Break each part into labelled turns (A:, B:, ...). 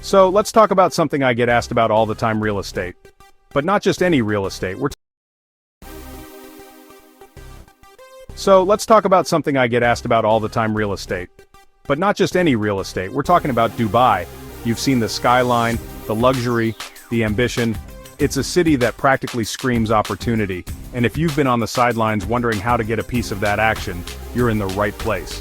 A: So let's talk about something I get asked about all the time: real estate. But not just any real estate. Let's talk about something I get asked about all the time: real estate. But not just any real estate. We're talking about Dubai. You've seen the skyline, the luxury, the ambition. It's a city that practically screams opportunity. And if you've been on the sidelines wondering how to get a piece of that action, you're in the right place.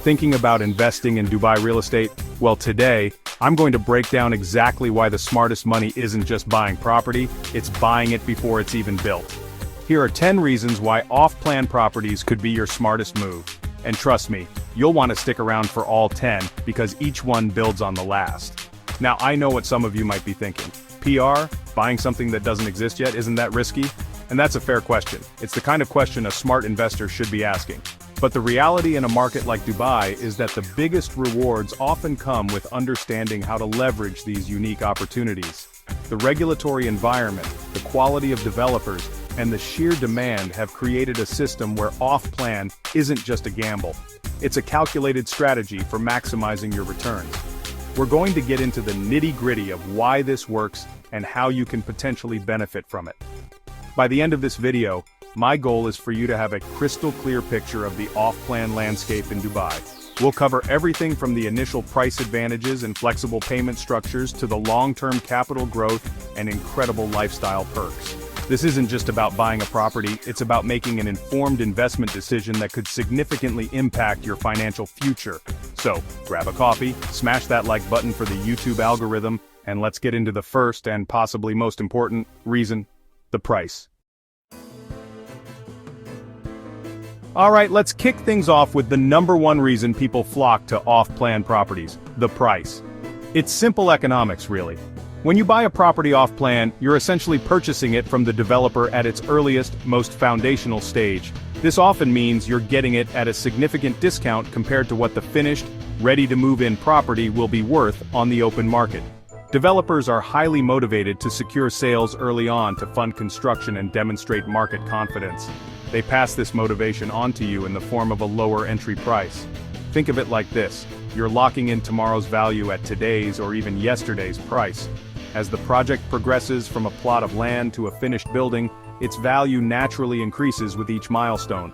A: Thinking about investing in Dubai real estate? Well, today, I'm going to break down exactly why the smartest money isn't just buying property, it's buying it before it's even built. Here are 10 reasons why off-plan properties could be your smartest move. And trust me, you'll want to stick around for all 10, because each one builds on the last. Now, I know what some of you might be thinking. PR? Buying something that doesn't exist yet, isn't that risky? And that's a fair question. It's the kind of question a smart investor should be asking. But the reality in a market like Dubai is that the biggest rewards often come with understanding how to leverage these unique opportunities. The regulatory environment, the quality of developers, and the sheer demand have created a system where off-plan isn't just a gamble. It's a calculated strategy for maximizing your returns. We're going to get into the nitty-gritty of why this works and how you can potentially benefit from it. By the end of this video, my goal is for you to have a crystal clear picture of the off-plan landscape in Dubai. We'll cover everything from the initial price advantages and flexible payment structures to the long-term capital growth and incredible lifestyle perks. This isn't just about buying a property, it's about making an informed investment decision that could significantly impact your financial future. So, grab a coffee, smash that like button for the YouTube algorithm, and let's get into the first and possibly most important reason: the price. Alright, let's kick things off with the number one reason people flock to off-plan properties: the price. It's simple economics, really. When you buy a property off-plan, you're essentially purchasing it from the developer at its earliest, most foundational stage. This often means you're getting it at a significant discount compared to what the finished, ready-to-move-in property will be worth on the open market. Developers are highly motivated to secure sales early on to fund construction and demonstrate market confidence. They pass this motivation on to you in the form of a lower entry price. Think of it like this: you're locking in tomorrow's value at today's or even yesterday's price. As the project progresses from a plot of land to a finished building, its value naturally increases with each milestone.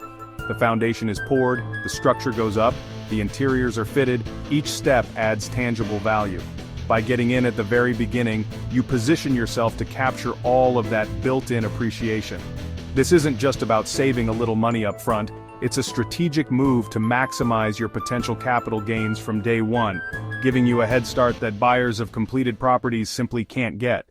A: The foundation is poured, the structure goes up, the interiors are fitted, each step adds tangible value. By getting in at the very beginning, you position yourself to capture all of that built-in appreciation. This isn't just about saving a little money up front, it's a strategic move to maximize your potential capital gains from day one, giving you a head start that buyers of completed properties simply can't get.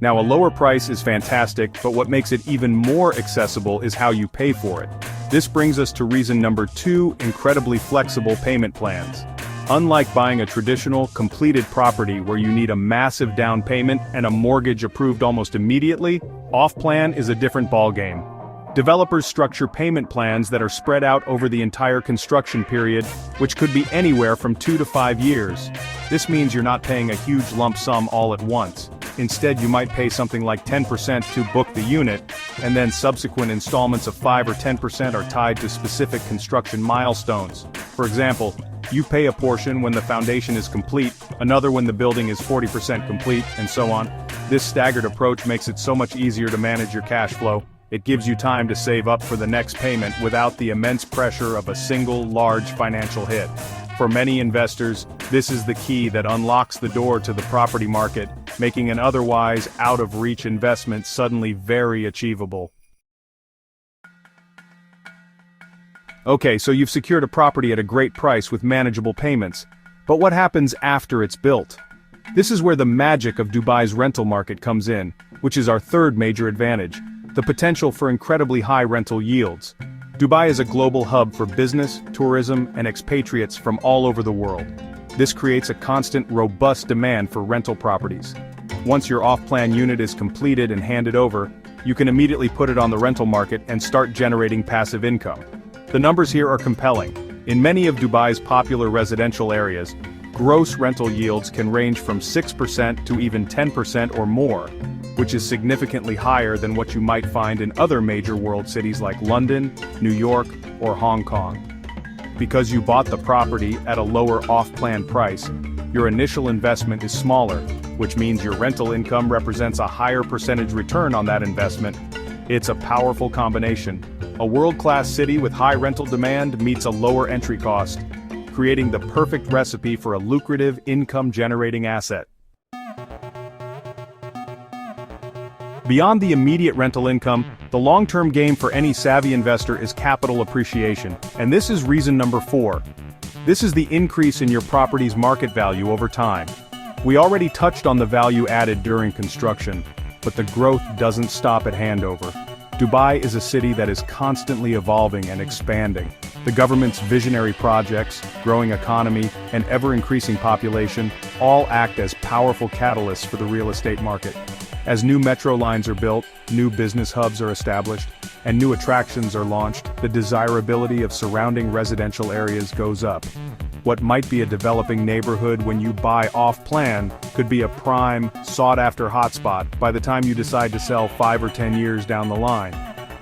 A: Now, a lower price is fantastic, but what makes it even more accessible is how you pay for it. This brings us to reason number 2: incredibly flexible payment plans. Unlike buying a traditional, completed property where you need a massive down payment and a mortgage approved almost immediately, off-plan is a different ballgame. Developers structure payment plans that are spread out over the entire construction period, which could be anywhere from 2 to 5 years. This means you're not paying a huge lump sum all at once. Instead, you might pay something like 10% to book the unit, and then subsequent installments of 5 or 10% are tied to specific construction milestones. For example, you pay a portion when the foundation is complete, another when the building is 40% complete, and so on. This staggered approach makes it so much easier to manage your cash flow. It gives you time to save up for the next payment without the immense pressure of a single, large financial hit. For many investors, this is the key that unlocks the door to the property market, making an otherwise out-of-reach investment suddenly very achievable. Okay, so you've secured a property at a great price with manageable payments. But what happens after it's built? This is where the magic of Dubai's rental market comes in, which is our third major advantage: the potential for incredibly high rental yields. Dubai is a global hub for business, tourism, and expatriates from all over the world. This creates a constant, robust demand for rental properties. Once your off-plan unit is completed and handed over, you can immediately put it on the rental market and start generating passive income. The numbers here are compelling. In many of Dubai's popular residential areas, gross rental yields can range from 6% to even 10% or more, which is significantly higher than what you might find in other major world cities like London, New York, or Hong Kong. Because you bought the property at a lower off-plan price, your initial investment is smaller, which means your rental income represents a higher percentage return on that investment. It's a powerful combination. A world-class city with high rental demand meets a lower entry cost, creating the perfect recipe for a lucrative income-generating asset. Beyond the immediate rental income, the long-term game for any savvy investor is capital appreciation, and this is reason number 4. This is the increase in your property's market value over time. We already touched on the value added during construction, but the growth doesn't stop at handover. Dubai is a city that is constantly evolving and expanding. The government's visionary projects, growing economy, and ever-increasing population all act as powerful catalysts for the real estate market. As new metro lines are built, new business hubs are established, and new attractions are launched, the desirability of surrounding residential areas goes up. What might be a developing neighborhood when you buy off-plan could be a prime, sought-after hotspot by the time you decide to sell 5 or 10 years down the line.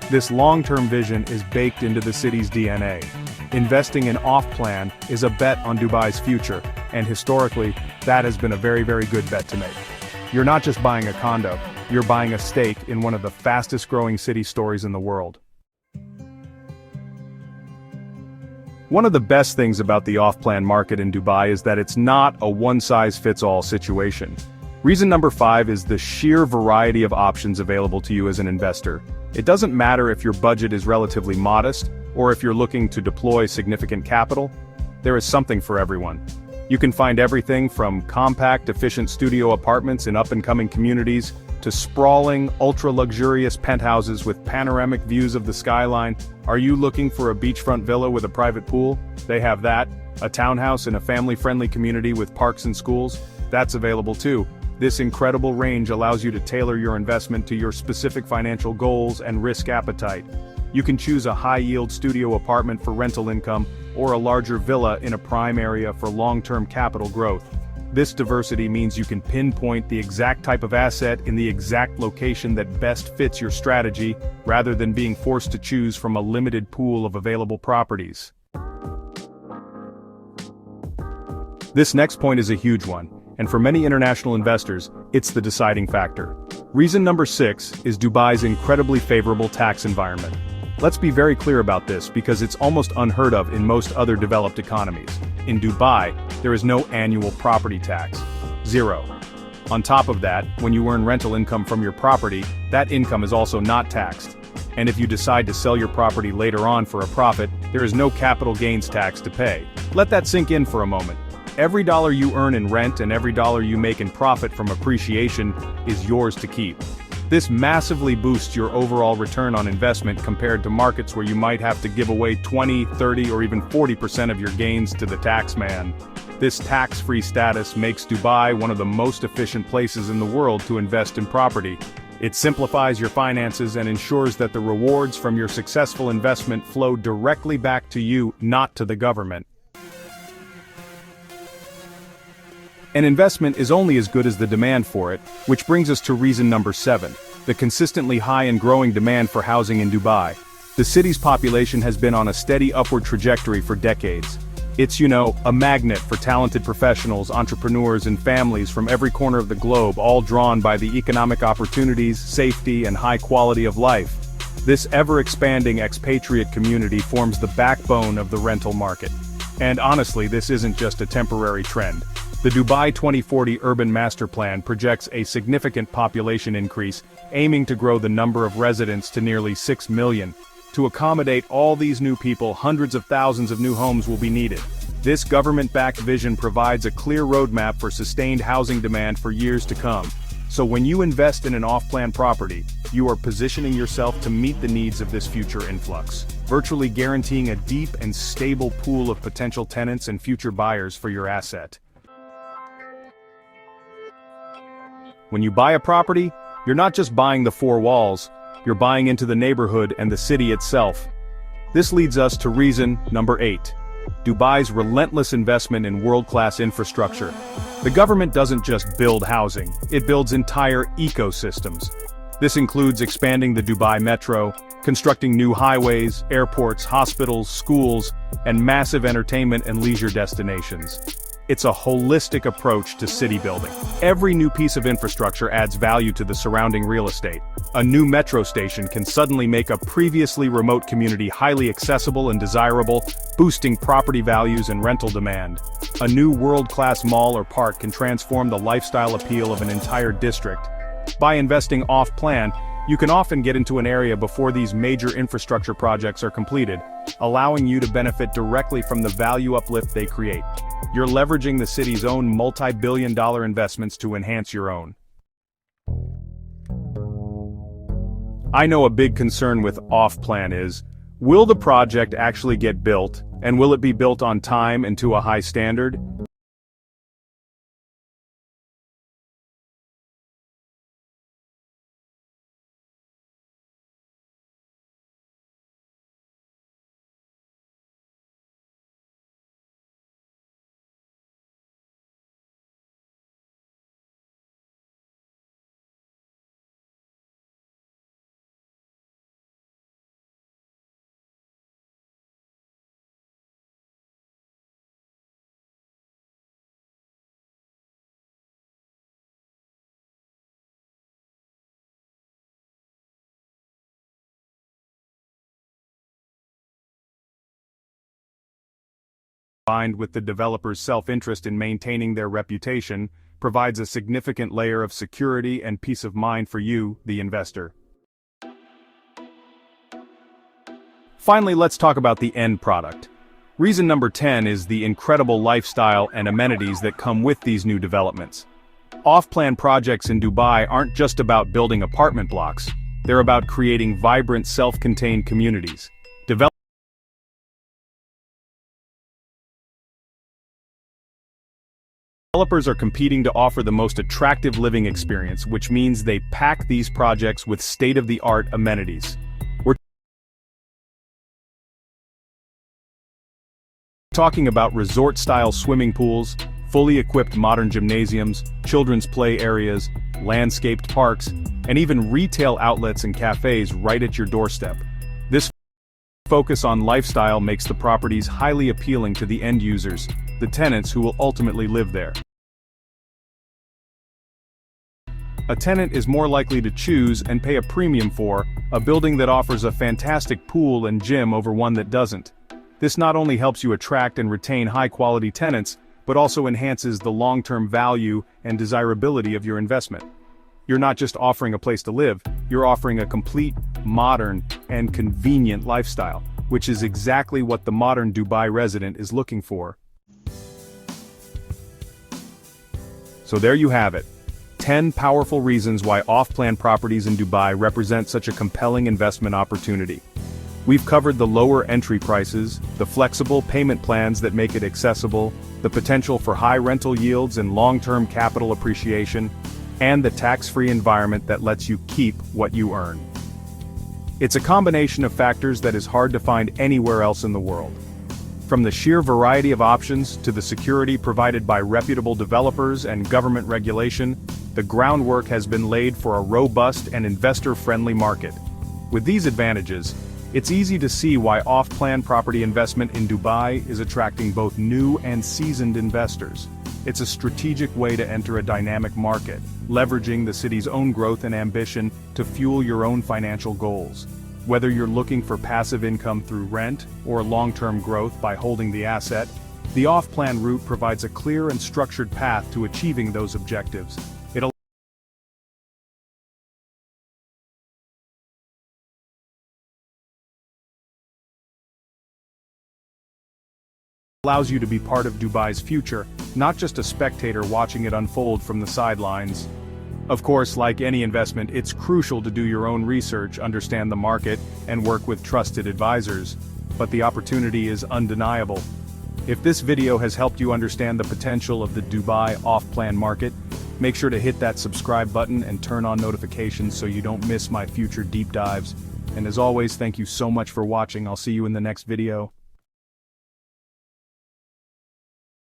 A: This long-term vision is baked into the city's DNA. Investing in off-plan is a bet on Dubai's future, and historically, that has been a very, very good bet to make. You're not just buying a condo, you're buying a stake in one of the fastest-growing city stories in the world. One of the best things about the off-plan market in Dubai is that it's not a one-size-fits-all situation. Reason number 5 is the sheer variety of options available to you as an investor. It doesn't matter if your budget is relatively modest, or if you're looking to deploy significant capital, there is something for everyone. You can find everything from compact, efficient studio apartments in up-and-coming communities, to sprawling, ultra-luxurious penthouses with panoramic views of the skyline. Are you looking for a beachfront villa with a private pool? They have that. A townhouse in a family-friendly community with parks and schools? That's available too. This incredible range allows you to tailor your investment to your specific financial goals and risk appetite. You can choose a high-yield studio apartment for rental income, or a larger villa in a prime area for long-term capital growth. This diversity means you can pinpoint the exact type of asset in the exact location that best fits your strategy, rather than being forced to choose from a limited pool of available properties. This next point is a huge one, and for many international investors, it's the deciding factor. Reason number 6 is Dubai's incredibly favorable tax environment. Let's be very clear about this because it's almost unheard of in most other developed economies. In Dubai, there is no annual property tax. 0. On top of that, when you earn rental income from your property, that income is also not taxed. And if you decide to sell your property later on for a profit, there is no capital gains tax to pay. Let that sink in for a moment. Every dollar you earn in rent and every dollar you make in profit from appreciation is yours to keep. This massively boosts your overall return on investment compared to markets where you might have to give away 20, 30, or even 40% of your gains to the tax man. This tax-free status makes Dubai one of the most efficient places in the world to invest in property. It simplifies your finances and ensures that the rewards from your successful investment flow directly back to you, not to the government. An investment is only as good as the demand for it, which brings us to reason number 7, the consistently high and growing demand for housing in Dubai. The city's population has been on a steady upward trajectory for decades. It's, a magnet for talented professionals, entrepreneurs, and families from every corner of the globe, all drawn by the economic opportunities, safety, and high quality of life. This ever-expanding expatriate community forms the backbone of the rental market. And honestly, this isn't just a temporary trend. The Dubai 2040 Urban Master Plan projects a significant population increase, aiming to grow the number of residents to nearly 6 million. To accommodate all these new people, hundreds of thousands of new homes will be needed. This government-backed vision provides a clear roadmap for sustained housing demand for years to come. So when you invest in an off-plan property, you are positioning yourself to meet the needs of this future influx, virtually guaranteeing a deep and stable pool of potential tenants and future buyers for your asset. When you buy a property, you're not just buying the 4 walls, you're buying into the neighborhood and the city itself. This leads us to reason number 8. Dubai's relentless investment in world-class infrastructure. The government doesn't just build housing, it builds entire ecosystems. This includes expanding the Dubai Metro, constructing new highways, airports, hospitals, schools, and massive entertainment and leisure destinations. It's a holistic approach to city building. Every new piece of infrastructure adds value to the surrounding real estate. A new metro station can suddenly make a previously remote community highly accessible and desirable, boosting property values and rental demand. A new world-class mall or park can transform the lifestyle appeal of an entire district. By investing off-plan, you can often get into an area before these major infrastructure projects are completed, allowing you to benefit directly from the value uplift they create. You're leveraging the city's own multi-billion-dollar investments to enhance your own. I know a big concern with off-plan is, will the project actually get built, and will it be built on time and to a high standard? Combined with the developer's self-interest in maintaining their reputation, provides a significant layer of security and peace of mind for you, the investor. Finally, let's talk about the end product. Reason number 10 is the incredible lifestyle and amenities that come with these new developments. Off-plan projects in Dubai aren't just about building apartment blocks, they're about creating vibrant self-contained communities. Developers are competing to offer the most attractive living experience, which means they pack these projects with state-of-the-art amenities. We're talking about resort-style swimming pools, fully equipped modern gymnasiums, children's play areas, landscaped parks, and even retail outlets and cafes right at your doorstep. This focus on lifestyle makes the properties highly appealing to the end users, the tenants who will ultimately live there. A tenant is more likely to choose and pay a premium for a building that offers a fantastic pool and gym over one that doesn't. This not only helps you attract and retain high-quality tenants, but also enhances the long-term value and desirability of your investment. You're not just offering a place to live, you're offering a complete, modern, and convenient lifestyle, which is exactly what the modern Dubai resident is looking for. So there you have it. 10 powerful reasons why off-plan properties in Dubai represent such a compelling investment opportunity. We've covered the lower entry prices, the flexible payment plans that make it accessible, the potential for high rental yields and long-term capital appreciation, and the tax-free environment that lets you keep what you earn. It's a combination of factors that is hard to find anywhere else in the world. From the sheer variety of options to the security provided by reputable developers and government regulation, the groundwork has been laid for a robust and investor-friendly market. With these advantages, it's easy to see why off-plan property investment in Dubai is attracting both new and seasoned investors. It's a strategic way to enter a dynamic market, leveraging the city's own growth and ambition to fuel your own financial goals. Whether you're looking for passive income through rent or long-term growth by holding the asset, the off-plan route provides a clear and structured path to achieving those objectives. It allows you to be part of Dubai's future, not just a spectator watching it unfold from the sidelines. Of course, like any investment, it's crucial to do your own research, understand the market, and work with trusted advisors. But the opportunity is undeniable. If this video has helped you understand the potential of the Dubai off-plan market, make sure to hit that subscribe button and turn on notifications so you don't miss my future deep dives. And as always, thank you so much for watching. I'll see you in the next video.